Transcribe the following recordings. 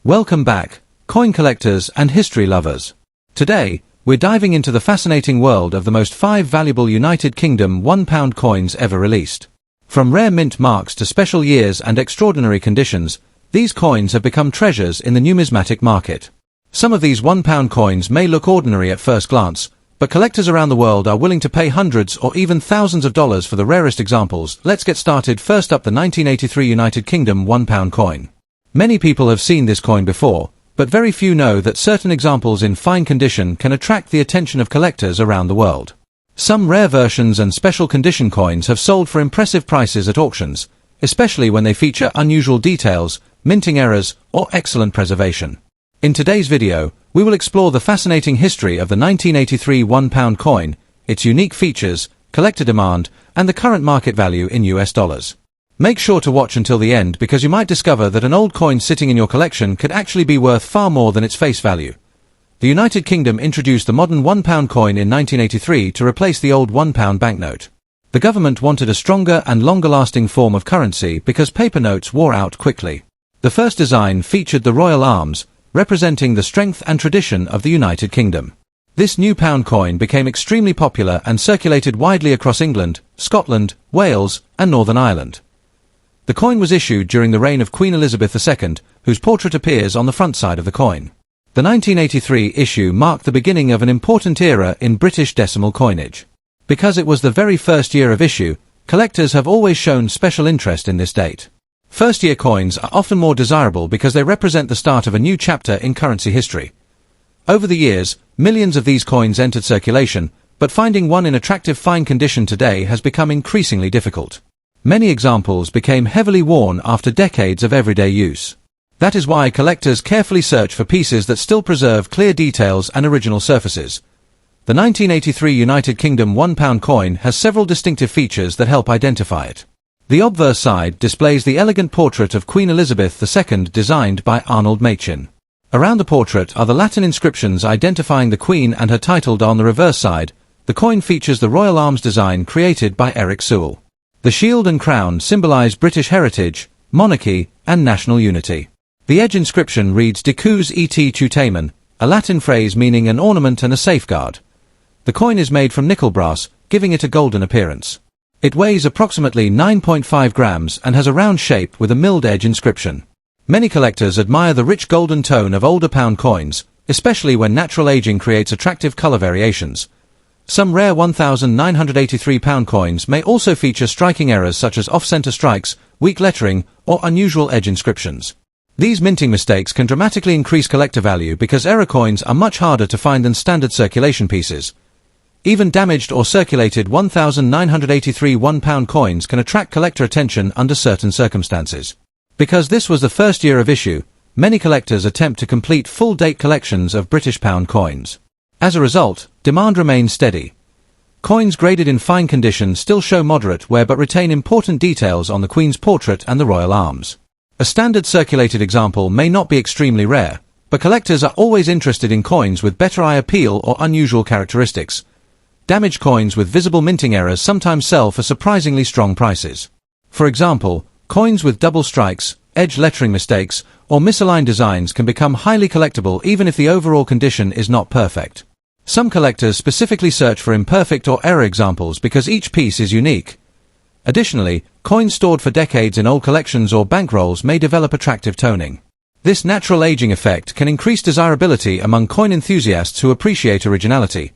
Welcome back, coin collectors and history lovers. Today, we're diving into the fascinating world of the most 5 valuable United Kingdom £1 coins ever released. From rare mint marks to special years and extraordinary conditions, these coins have become treasures in the numismatic market. Some of these £1 coins may look ordinary at first glance, but collectors around the world are willing to pay hundreds or even thousands of dollars for the rarest examples. Let's get started. First up, the 1983 United Kingdom £1 coin. Many people have seen this coin before, but very few know that certain examples in fine condition can attract the attention of collectors around the world. Some rare versions and special condition coins have sold for impressive prices at auctions, especially when they feature unusual details, minting errors, or excellent preservation. In today's video, we will explore the fascinating history of the 1983 £1 coin, its unique features, collector demand, and the current market value in US dollars. Make sure to watch until the end because you might discover that an old coin sitting in your collection could actually be worth far more than its face value. The United Kingdom introduced the modern £1 coin in 1983 to replace the old £1 banknote. The government wanted a stronger and longer-lasting form of currency because paper notes wore out quickly. The first design featured the royal arms, representing the strength and tradition of the United Kingdom. This new pound coin became extremely popular and circulated widely across England, Scotland, Wales, and Northern Ireland. The coin was issued during the reign of Queen Elizabeth II, whose portrait appears on the front side of the coin. The 1983 issue marked the beginning of an important era in British decimal coinage. Because it was the very first year of issue, collectors have always shown special interest in this date. First-year coins are often more desirable because they represent the start of a new chapter in currency history. Over the years, millions of these coins entered circulation, but finding one in attractive fine condition today has become increasingly difficult. Many examples became heavily worn after decades of everyday use. That is why collectors carefully search for pieces that still preserve clear details and original surfaces. The 1983 United Kingdom £1 coin has several distinctive features that help identify it. The obverse side displays the elegant portrait of Queen Elizabeth II designed by Arnold Machin. Around the portrait are the Latin inscriptions identifying the Queen and her title. On the reverse side, the coin features the royal arms design created by Eric Sewell. The shield and crown symbolize British heritage, monarchy, and national unity. The edge inscription reads Decus et Tutamen, a Latin phrase meaning an ornament and a safeguard. The coin is made from nickel brass, giving it a golden appearance. It weighs approximately 9.5 grams and has a round shape with a milled edge inscription. Many collectors admire the rich golden tone of older pound coins, especially when natural aging creates attractive color variations. Some rare £1,983 coins may also feature striking errors such as off-center strikes, weak lettering, or unusual edge inscriptions. These minting mistakes can dramatically increase collector value because error coins are much harder to find than standard circulation pieces. Even damaged or circulated £1,983 £1 coins can attract collector attention under certain circumstances. Because this was the first year of issue, many collectors attempt to complete full-date collections of British pound coins. As a result, demand remains steady. Coins graded in fine condition still show moderate wear but retain important details on the Queen's portrait and the royal arms. A standard circulated example may not be extremely rare, but collectors are always interested in coins with better eye appeal or unusual characteristics. Damaged coins with visible minting errors sometimes sell for surprisingly strong prices. For example, coins with double strikes, edge lettering mistakes, or misaligned designs can become highly collectible even if the overall condition is not perfect. Some collectors specifically search for imperfect or error examples because each piece is unique. Additionally, coins stored for decades in old collections or bankrolls may develop attractive toning. This natural aging effect can increase desirability among coin enthusiasts who appreciate originality.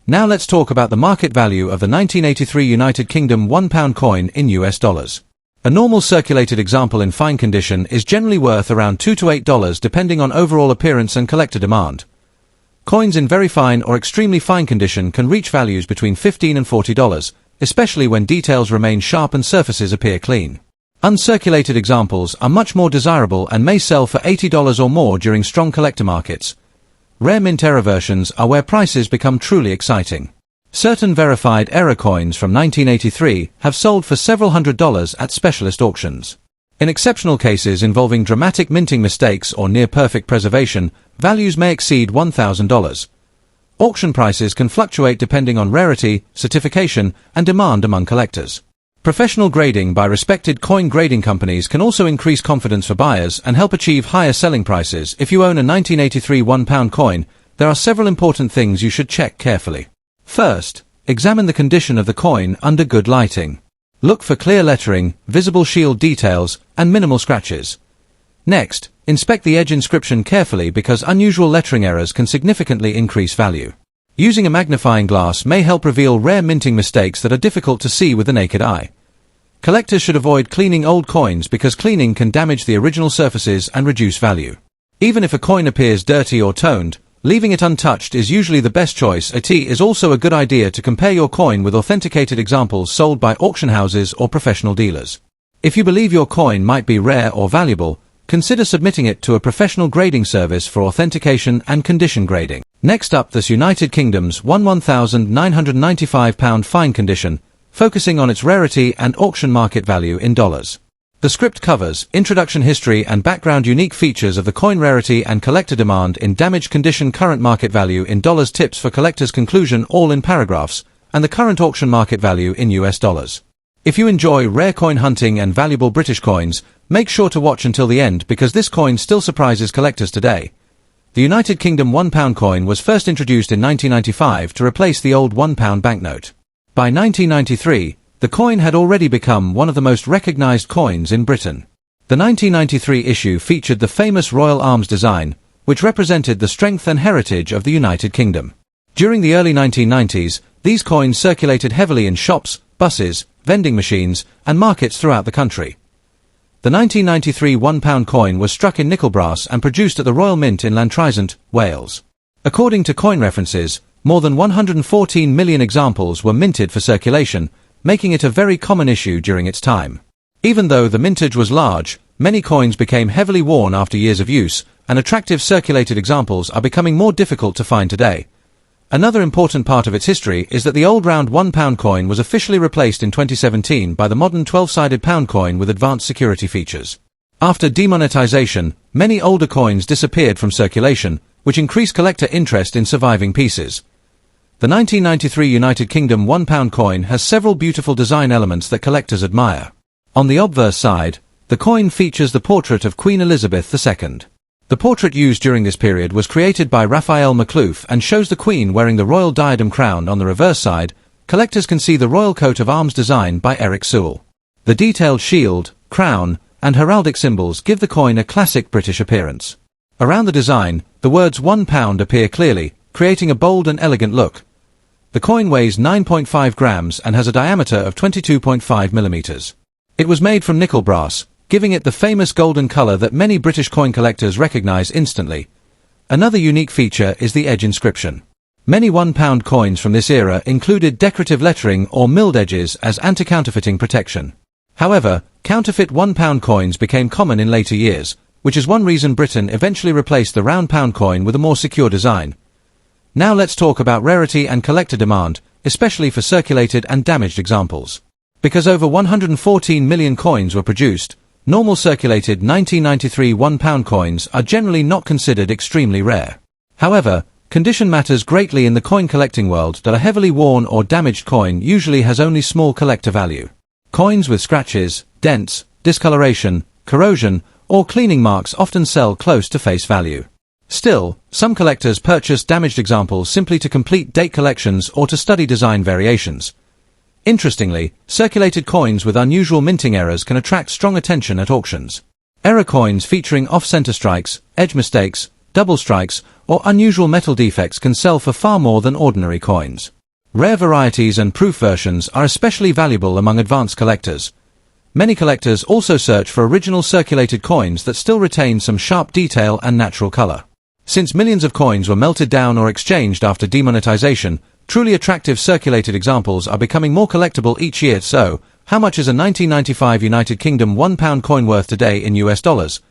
Now let's talk about the market value of the 1983 United Kingdom £1 coin in US dollars. A normal circulated example in fine condition is generally worth around $2 to $8 depending on overall appearance and collector demand. Coins in very fine or extremely fine condition can reach values between $15 and $40, especially when details remain sharp and surfaces appear clean. Uncirculated examples are much more desirable and may sell for $80 or more during strong collector markets. Rare mint error versions are where prices become truly exciting. Certain verified error coins from 1983 have sold for several $100s at specialist auctions. In exceptional cases involving dramatic minting mistakes or near-perfect preservation, values may exceed $1,000. Auction prices can fluctuate depending on rarity, certification, and demand among collectors. Professional grading by respected coin grading companies can also increase confidence for buyers and help achieve higher selling prices. If you own a 1983 £1 coin, there are several important things you should check carefully. First, examine the condition of the coin under good lighting. Look for clear lettering, visible shield details, and minimal scratches. Next, inspect the edge inscription carefully because unusual lettering errors can significantly increase value. Using a magnifying glass may help reveal rare minting mistakes that are difficult to see with the naked eye. Collectors should avoid cleaning old coins because cleaning can damage the original surfaces and reduce value. Even if a coin appears dirty or toned, leaving it untouched is usually the best choice. It is also a good idea to compare your coin with authenticated examples sold by auction houses or professional dealers. If you believe your coin might be rare or valuable, consider submitting it to a professional grading service for authentication and condition grading. Next up, this United Kingdom's £1,995 fine condition, focusing on its rarity and auction market value in dollars. The script covers introduction, history and background, unique features of the coin, rarity and collector demand in damaged condition, current market value in dollars, tips for collectors, conclusion, all in paragraphs, and the current auction market value in US dollars. If you enjoy rare coin hunting and valuable British coins, make sure to watch until the end because this coin still surprises collectors today. The United Kingdom £1 coin was first introduced in 1995 to replace the old £1 banknote. By 1993, the coin had already become one of the most recognized coins in Britain. The 1993 issue featured the famous Royal Arms design, which represented the strength and heritage of the United Kingdom. During the early 1990s, these coins circulated heavily in shops, buses, vending machines, and markets throughout the country. The 1993 £1 coin was struck in nickel brass and produced at the Royal Mint in Llantrisant, Wales. According to coin references, more than 114 million examples were minted for circulation, making it a very common issue during its time. Even though the mintage was large, many coins became heavily worn after years of use, and attractive circulated examples are becoming more difficult to find today. Another important part of its history is that the old round £1 coin was officially replaced in 2017 by the modern 12-sided pound coin with advanced security features. After demonetization, many older coins disappeared from circulation, which increased collector interest in surviving pieces. The 1993 United Kingdom £1 coin has several beautiful design elements that collectors admire. On the obverse side, the coin features the portrait of Queen Elizabeth II. The portrait used during this period was created by Raphael Maklouf and shows the Queen wearing the royal diadem crown. On the reverse side, collectors can see the royal coat of arms design by Eric Sewell. The detailed shield, crown, and heraldic symbols give the coin a classic British appearance. Around the design, the words £1 appear clearly, creating a bold and elegant look. The coin weighs 9.5 grams and has a diameter of 22.5 millimeters. It was made from nickel brass, giving it the famous golden color that many British coin collectors recognize instantly. Another unique feature is the edge inscription. Many £1 coins from this era included decorative lettering or milled edges as anti-counterfeiting protection. However, counterfeit £1 coins became common in later years, which is one reason Britain eventually replaced the round pound coin with a more secure design. Now let's talk about rarity and collector demand, especially for circulated and damaged examples. Because over 114 million coins were produced, normal circulated 1993 £1 coins are generally not considered extremely rare. However, condition matters greatly in the coin collecting world. That a heavily worn or damaged coin usually has only small collector value. Coins with scratches, dents, discoloration, corrosion, or cleaning marks often sell close to face value. Still, some collectors purchase damaged examples simply to complete date collections or to study design variations. Interestingly, circulated coins with unusual minting errors can attract strong attention at auctions. Error coins featuring off-center strikes, edge mistakes, double strikes, or unusual metal defects can sell for far more than ordinary coins. Rare varieties and proof versions are especially valuable among advanced collectors. Many collectors also search for original circulated coins that still retain some sharp detail and natural color. Since millions of coins were melted down or exchanged after demonetization, truly attractive circulated examples are becoming more collectible each year. So, how much is a 1995 United Kingdom £1 coin worth today in US dollars?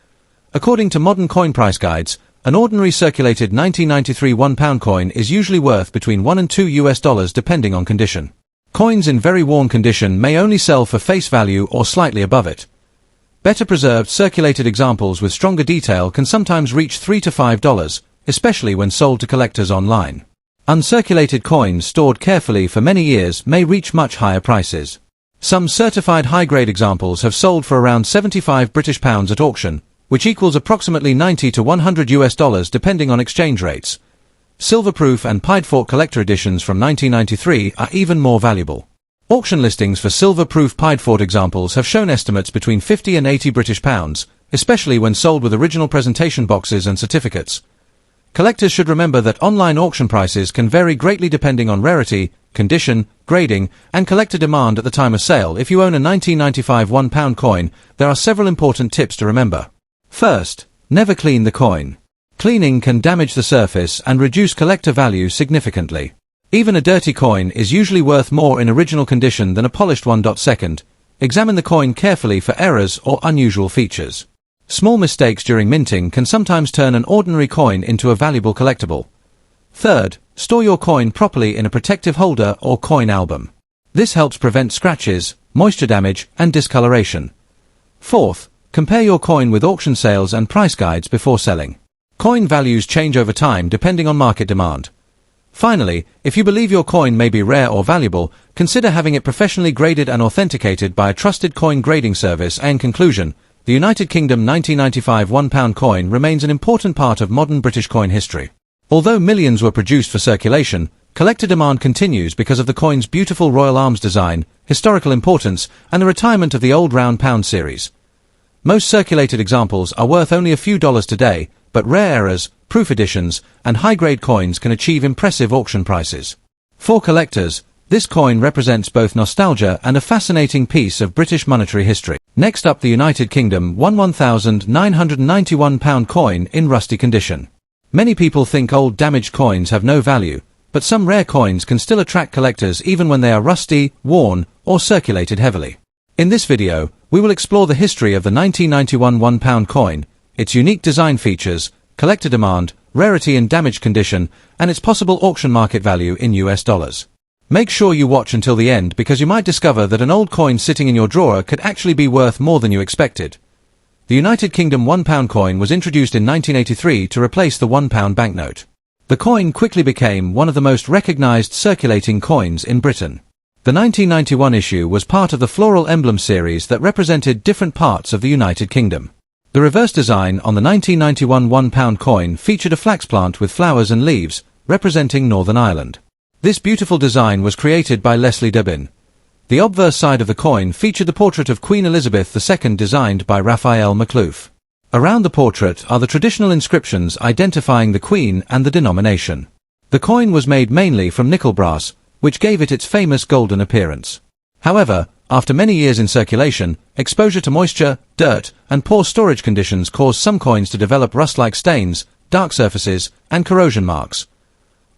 According to modern coin price guides, an ordinary circulated 1993 £1 coin is usually worth between $1 and $2 depending on condition. Coins in very worn condition may only sell for face value or slightly above it. Better preserved circulated examples with stronger detail can sometimes reach $3 to $5, especially when sold to collectors online. Uncirculated coins stored carefully for many years may reach much higher prices. Some certified high-grade examples have sold for around £75 at auction, which equals approximately $90 to $100 depending on exchange rates. Silver-proof and pied-fork collector editions from 1993 are even more valuable. Auction listings for silver-proof pied-fork examples have shown estimates between £50 and £80, especially when sold with original presentation boxes and certificates. Collectors should remember that online auction prices can vary greatly depending on rarity, condition, grading, and collector demand at the time of sale. If you own a 1995 £1 coin, there are several important tips to remember. First, never clean the coin. Cleaning can damage the surface and reduce collector value significantly. Even a dirty coin is usually worth more in original condition than a polished one. Second, examine the coin carefully for errors or unusual features. Small mistakes during minting can sometimes turn an ordinary coin into a valuable collectible. Third, store your coin properly in a protective holder or coin album. This helps prevent scratches, moisture damage, and discoloration. Fourth, compare your coin with auction sales and price guides before selling. Coin values change over time depending on market demand. Finally, if you believe your coin may be rare or valuable, consider having it professionally graded and authenticated by a trusted coin grading service. In conclusion, the United Kingdom 1995 £1 coin remains an important part of modern British coin history. Although millions were produced for circulation, collector demand continues because of the coin's beautiful royal arms design, historical importance, and the retirement of the old round pound series. Most circulated examples are worth only a few dollars today, but rare errors, proof editions, and high-grade coins can achieve impressive auction prices. For collectors, this coin represents both nostalgia and a fascinating piece of British monetary history. Next up, the United Kingdom £1,991 coin in rusty condition. Many people think old damaged coins have no value, but some rare coins can still attract collectors even when they are rusty, worn, or circulated heavily. In this video, we will explore the history of the 1991 £1 coin, its unique design features, collector demand, rarity and damaged condition, and its possible auction market value in US dollars. Make sure you watch until the end because you might discover that an old coin sitting in your drawer could actually be worth more than you expected. The United Kingdom £1 coin was introduced in 1983 to replace the £1 banknote. The coin quickly became one of the most recognized circulating coins in Britain. The 1991 issue was part of the floral emblem series that represented different parts of the United Kingdom. The reverse design on the 1991 £1 coin featured a flax plant with flowers and leaves, representing Northern Ireland. This beautiful design was created by Leslie Dubin. The obverse side of the coin featured the portrait of Queen Elizabeth II designed by Raphael Maklouf. Around the portrait are the traditional inscriptions identifying the Queen and the denomination. The coin was made mainly from nickel brass, which gave it its famous golden appearance. However, after many years in circulation, exposure to moisture, dirt, and poor storage conditions caused some coins to develop rust-like stains, dark surfaces, and corrosion marks.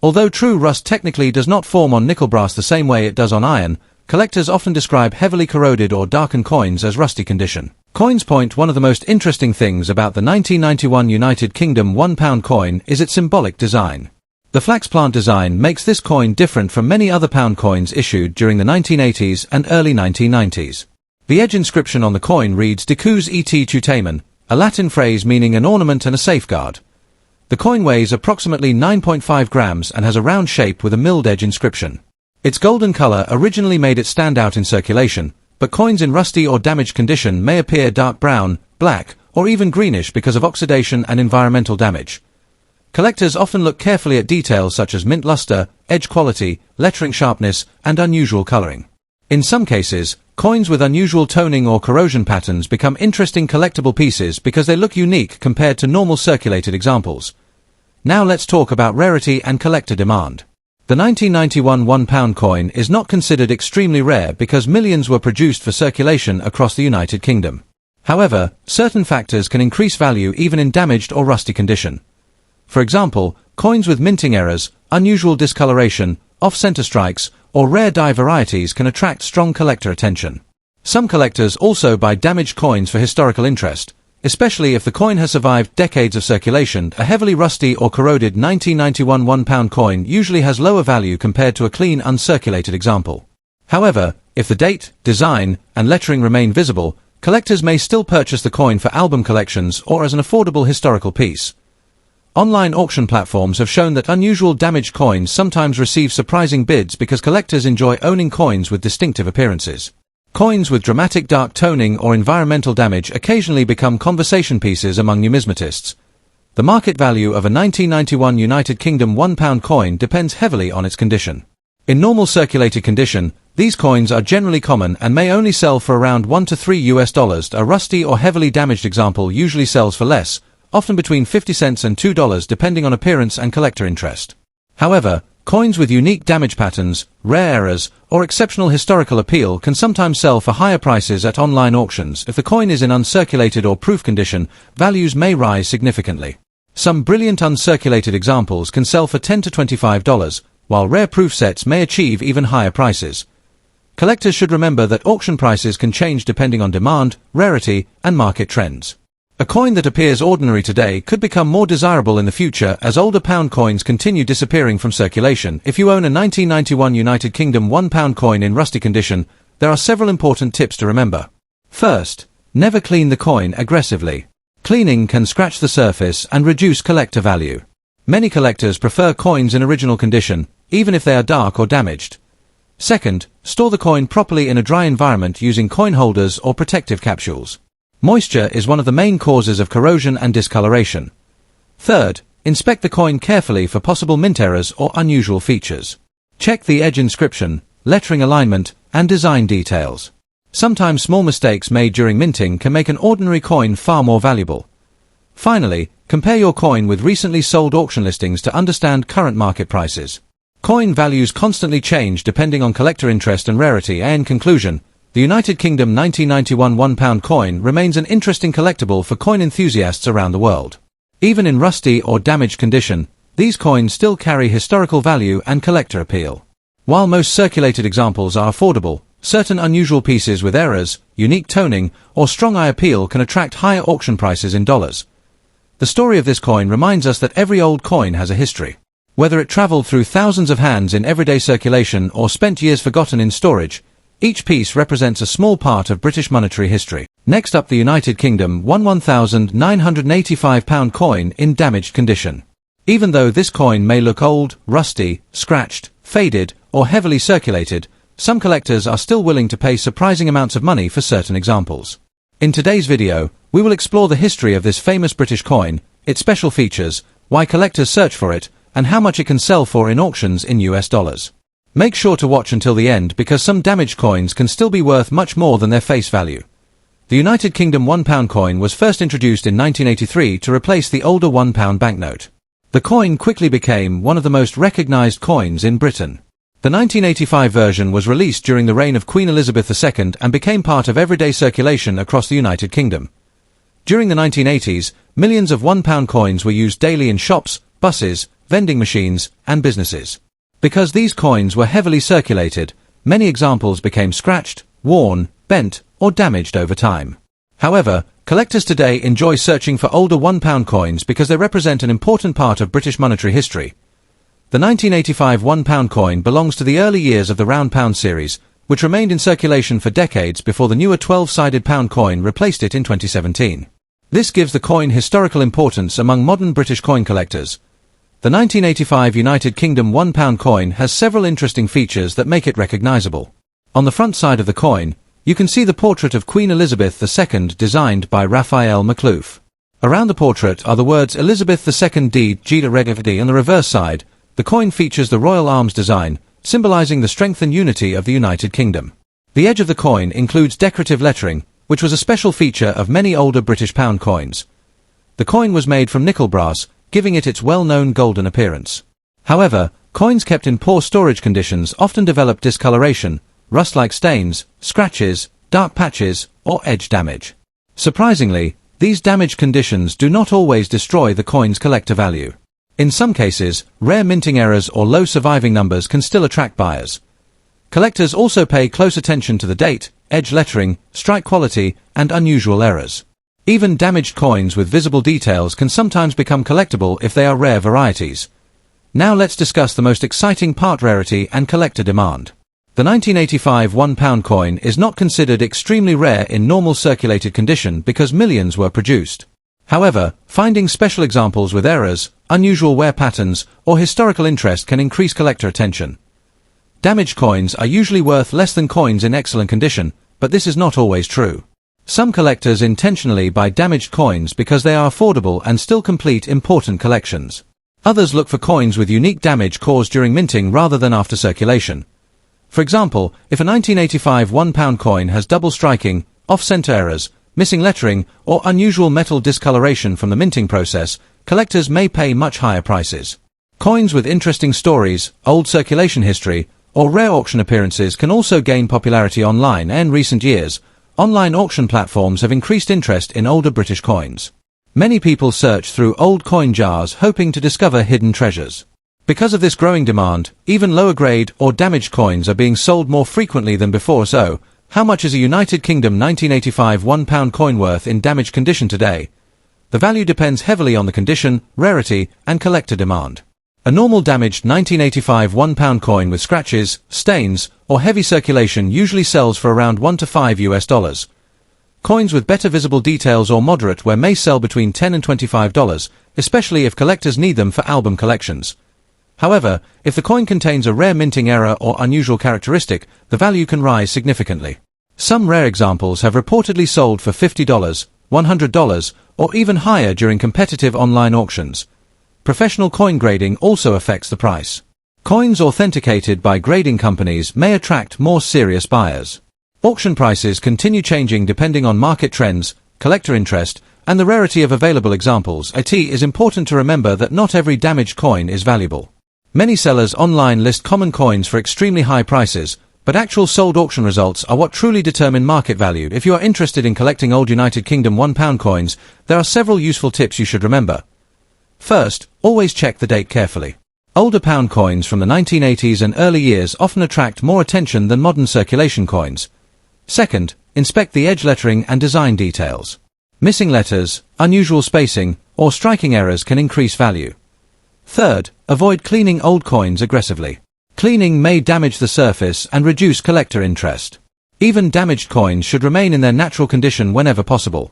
Although true rust technically does not form on nickel brass the same way it does on iron, collectors often describe heavily corroded or darkened coins as rusty condition. Coins point. One of the most interesting things about the 1991 United Kingdom £1 coin is its symbolic design. The flax plant design makes this coin different from many other pound coins issued during the 1980s and early 1990s. The edge inscription on the coin reads Decus et tutamen, a Latin phrase meaning an ornament and a safeguard. The coin weighs approximately 9.5 grams and has a round shape with a milled edge inscription. Its golden color originally made it stand out in circulation, but coins in rusty or damaged condition may appear dark brown, black, or even greenish because of oxidation and environmental damage. Collectors often look carefully at details such as mint luster, edge quality, lettering sharpness, and unusual coloring. In some cases, coins with unusual toning or corrosion patterns become interesting collectible pieces because they look unique compared to normal circulated examples. Now let's talk about rarity and collector demand. The 1991 £1 coin is not considered extremely rare because millions were produced for circulation across the United Kingdom. However, certain factors can increase value even in damaged or rusty condition. For example, coins with minting errors, unusual discoloration, off-center strikes, or rare die varieties can attract strong collector attention. Some collectors also buy damaged coins for historical interest, especially if the coin has survived decades of circulation. A heavily rusty or corroded 1991 £1 coin usually has lower value compared to a clean, uncirculated example. However, if the date, design, and lettering remain visible, collectors may still purchase the coin for album collections or as an affordable historical piece. Online auction platforms have shown that unusual damaged coins sometimes receive surprising bids because collectors enjoy owning coins with distinctive appearances. Coins with dramatic dark toning or environmental damage occasionally become conversation pieces among numismatists. The market value of a 1991 United Kingdom £1 coin depends heavily on its condition. In normal circulated condition, these coins are generally common and may only sell for around $1 to $3. A rusty or heavily damaged example usually sells for less, often between 50 cents and $2 depending on appearance and collector interest. However, coins with unique damage patterns, rare errors, or exceptional historical appeal can sometimes sell for higher prices at online auctions. If the coin is in uncirculated or proof condition, values may rise significantly. Some brilliant uncirculated examples can sell for $10 to $25, while rare proof sets may achieve even higher prices. Collectors should remember that auction prices can change depending on demand, rarity, and market trends. A coin that appears ordinary today could become more desirable in the future as older pound coins continue disappearing from circulation. If you own a 1991 United Kingdom £1 coin in rusty condition, there are several important tips to remember. First, never clean the coin aggressively. Cleaning can scratch the surface and reduce collector value. Many collectors prefer coins in original condition, even if they are dark or damaged. Second, store the coin properly in a dry environment using coin holders or protective capsules. Moisture is one of the main causes of corrosion and discoloration. Third, inspect the coin carefully for possible mint errors or unusual features. Check the edge inscription, lettering alignment, and design details. Sometimes small mistakes made during minting can make an ordinary coin far more valuable. Finally, compare your coin with recently sold auction listings to understand current market prices. Coin values constantly change depending on collector interest and rarity. In conclusion, the United Kingdom 1991 £1 coin remains an interesting collectible for coin enthusiasts around the world. Even in rusty or damaged condition, these coins still carry historical value and collector appeal. While most circulated examples are affordable, certain unusual pieces with errors, unique toning, or strong eye appeal can attract higher auction prices in dollars. The story of this coin reminds us that every old coin has a history. Whether it traveled through thousands of hands in everyday circulation or spent years forgotten in storage, each piece represents a small part of British monetary history. Next up, the United Kingdom £1,985 coin in damaged condition. Even though this coin may look old, rusty, scratched, faded, or heavily circulated, some collectors are still willing to pay surprising amounts of money for certain examples. In today's video, we will explore the history of this famous British coin, its special features, why collectors search for it, and how much it can sell for in auctions in US dollars. Make sure to watch until the end because some damaged coins can still be worth much more than their face value. The United Kingdom £1 coin was first introduced in 1983 to replace the older £1 banknote. The coin quickly became one of the most recognized coins in Britain. The 1985 version was released during the reign of Queen Elizabeth II and became part of everyday circulation across the United Kingdom. During the 1980s, millions of £1 coins were used daily in shops, buses, vending machines, and businesses. Because these coins were heavily circulated, many examples became scratched, worn, bent, or damaged over time. However, collectors today enjoy searching for older £1 coins because they represent an important part of British monetary history. The 1985 £1 coin belongs to the early years of the round pound series, which remained in circulation for decades before the newer 12-sided pound coin replaced it in 2017. This gives the coin historical importance among modern British coin collectors. The 1985 United Kingdom £1 coin has several interesting features that make it recognizable. On the front side of the coin, you can see the portrait of Queen Elizabeth II designed by Raphael McLouf. Around the portrait are the words Elizabeth II d Gita Regavdi. On the reverse side, the coin features the royal arms design, symbolizing the strength and unity of the United Kingdom. The edge of the coin includes decorative lettering, which was a special feature of many older British pound coins. The coin was made from nickel brass, giving it its well-known golden appearance. However, coins kept in poor storage conditions often develop discoloration, rust-like stains, scratches, dark patches, or edge damage. Surprisingly, these damaged conditions do not always destroy the coin's collector value. In some cases, rare minting errors or low surviving numbers can still attract buyers. Collectors also pay close attention to the date, edge lettering, strike quality, and unusual errors. Even damaged coins with visible details can sometimes become collectible if they are rare varieties. Now let's discuss the most exciting part: rarity and collector demand. The 1985 £1 coin is not considered extremely rare in normal circulated condition because millions were produced. However, finding special examples with errors, unusual wear patterns, or historical interest can increase collector attention. Damaged coins are usually worth less than coins in excellent condition, but this is not always true. Some collectors intentionally buy damaged coins because they are affordable and still complete important collections. Others look for coins with unique damage caused during minting rather than after circulation. For example, if a 1985 £1 coin has double striking, off-center errors, missing lettering, or unusual metal discoloration from the minting process, collectors may pay much higher prices. Coins with interesting stories, old circulation history, or rare auction appearances can also gain popularity online, and in recent years, online auction platforms have increased interest in older British coins. Many people search through old coin jars hoping to discover hidden treasures. Because of this growing demand, even lower grade or damaged coins are being sold more frequently than before. So, how much is a United Kingdom 1985 £1 coin worth in damaged condition today? The value depends heavily on the condition, rarity, and collector demand. A normal damaged 1985 £1 coin with scratches, stains, or heavy circulation usually sells for around $1 to $5. Coins with better visible details or moderate wear may sell between $10 and $25, especially if collectors need them for album collections. However, if the coin contains a rare minting error or unusual characteristic, the value can rise significantly. Some rare examples have reportedly sold for $50, $100, or even higher during competitive online auctions. Professional coin grading also affects the price. Coins authenticated by grading companies may attract more serious buyers. Auction prices continue changing depending on market trends, collector interest, and the rarity of available examples. It is important to remember that not every damaged coin is valuable. Many sellers online list common coins for extremely high prices, but actual sold auction results are what truly determine market value. If you are interested in collecting old United Kingdom £1 coins, there are several useful tips you should remember. First, always check the date carefully. Older pound coins from the 1980s and early years often attract more attention than modern circulation coins. Second, inspect the edge lettering and design details. Missing letters, unusual spacing, or striking errors can increase value. Third, avoid cleaning old coins aggressively. Cleaning may damage the surface and reduce collector interest. Even damaged coins should remain in their natural condition whenever possible.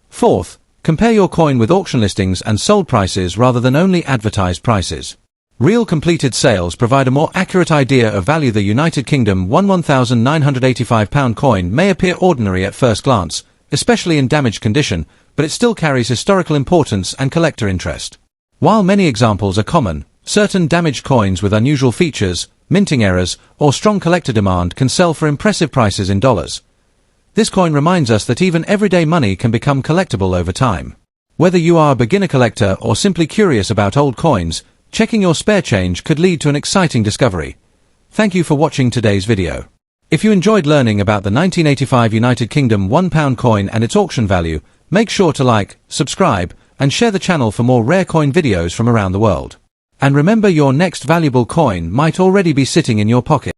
Fourth, compare your coin with auction listings and sold prices rather than only advertised prices. Real completed sales provide a more accurate idea of value. The United Kingdom £1,985 coin may appear ordinary at first glance, especially in damaged condition, but it still carries historical importance and collector interest. While many examples are common, certain damaged coins with unusual features, minting errors, or strong collector demand can sell for impressive prices in dollars. This coin reminds us that even everyday money can become collectible over time. Whether you are a beginner collector or simply curious about old coins, checking your spare change could lead to an exciting discovery. Thank you for watching today's video. If you enjoyed learning about the 1985 United Kingdom £1 coin and its auction value, make sure to like, subscribe, and share the channel for more rare coin videos from around the world. And remember, your next valuable coin might already be sitting in your pocket.